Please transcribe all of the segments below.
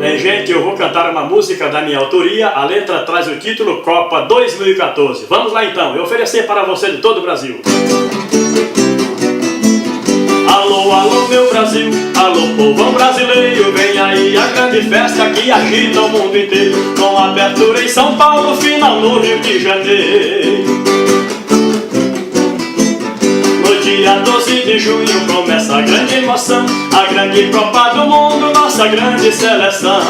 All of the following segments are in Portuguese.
Bem, gente, eu vou cantar uma música da minha autoria. A letra traz o título Copa 2014. Vamos lá então, eu oferecer para você de todo o Brasil. Alô, alô, meu Brasil, alô, povão brasileiro, vem aí a grande festa que agita o mundo inteiro, com abertura em São Paulo, final no Rio de Janeiro. No dia 12 de junho começa a grande emoção, a grande Copa do Mundo, nossa grande seleção.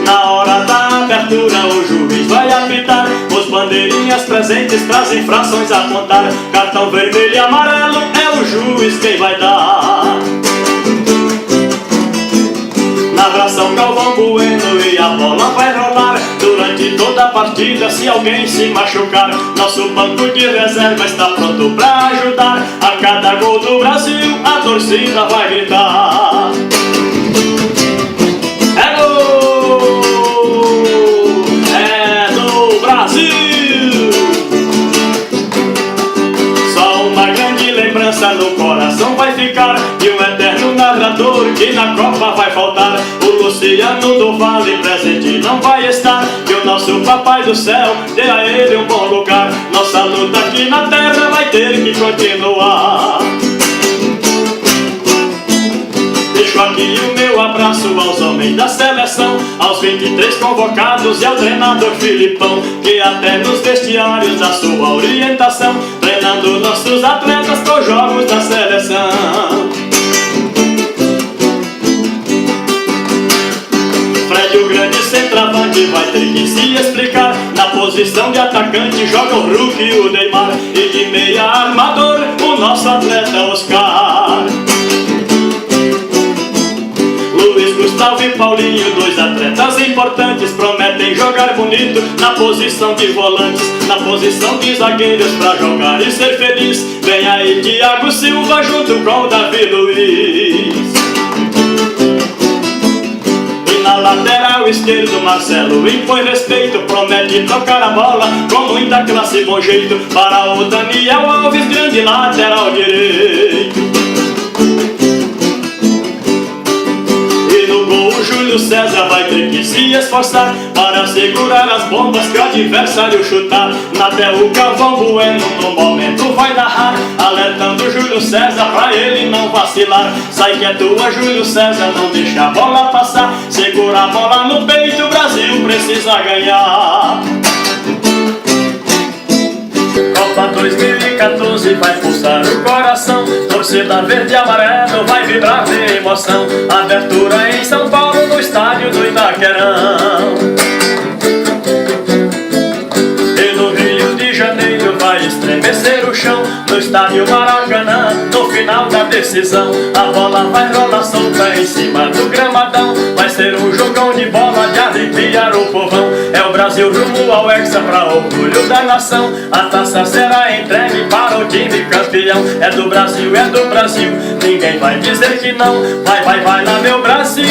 Na hora da abertura o juiz vai apitar, os bandeirinhas presentes trazem frações a contar. Cartão vermelho e amarelo é o juiz quem vai dar. Narração Galvão Bueno e a bola vai rolar. Durante toda a partida, se alguém se machucar, nosso banco de reserva está pronto pra ajudar. A cada gol do Brasil a torcida vai gritar: é gol! É do Brasil! Só uma grande lembrança no coração vai ficar, e um eterno narrador que na Copa vai faltar. O Luciano do Vale presente não vai estar, que o nosso Papai do Céu dê a ele um bom lugar. Nossa luta aqui na terra vai ter que continuar. Deixo aqui o meu abraço aos homens da seleção, aos 23 convocados e ao treinador Filipão, que até nos vestiários dá sua orientação, treinando nossos atletas para os jogos da seleção. Fred, o grande centroavante, vai ter que se explicar. Na posição de atacante joga o Hulk e o Neymar, e de meia armador o nosso atleta Oscar. Luiz Gustavo e Paulinho, dois atletas importantes, prometem jogar bonito na posição de volantes, na posição de zagueiros pra jogar e ser feliz. Vem aí Thiago Silva junto com Davi Luiz. E na lateral esquerdo Marcelo impõe respeito, promete tocar a bola com muita classe e bom jeito para o Daniel Alves, grande lateral direito. O Júlio César vai ter que se esforçar para segurar as bombas que o adversário chutar. Até o Galvão Bueno no momento vai narrar, alertando o Júlio César pra ele não vacilar. Sai que é tua, Júlio César, não deixa a bola passar. Segura a bola no peito, o Brasil precisa ganhar. Copa 2014 vai pulsar o coração, torcida verde e amarelo vai vibrar de emoção. Abertura em São Paulo no estádio do Itaquerão, e no Rio de Janeiro vai estremecer o chão, no estádio Maracanã, no final da decisão. A bola vai rolar solta em cima do gramadão, vai ser um jogão de bola de arrepiar o povão. É o Brasil rumo ao Hexa pra orgulho da nação, a taça será entregue para o time campeão. É do Brasil, ninguém vai dizer que não. Vai, vai, vai lá meu Brasil.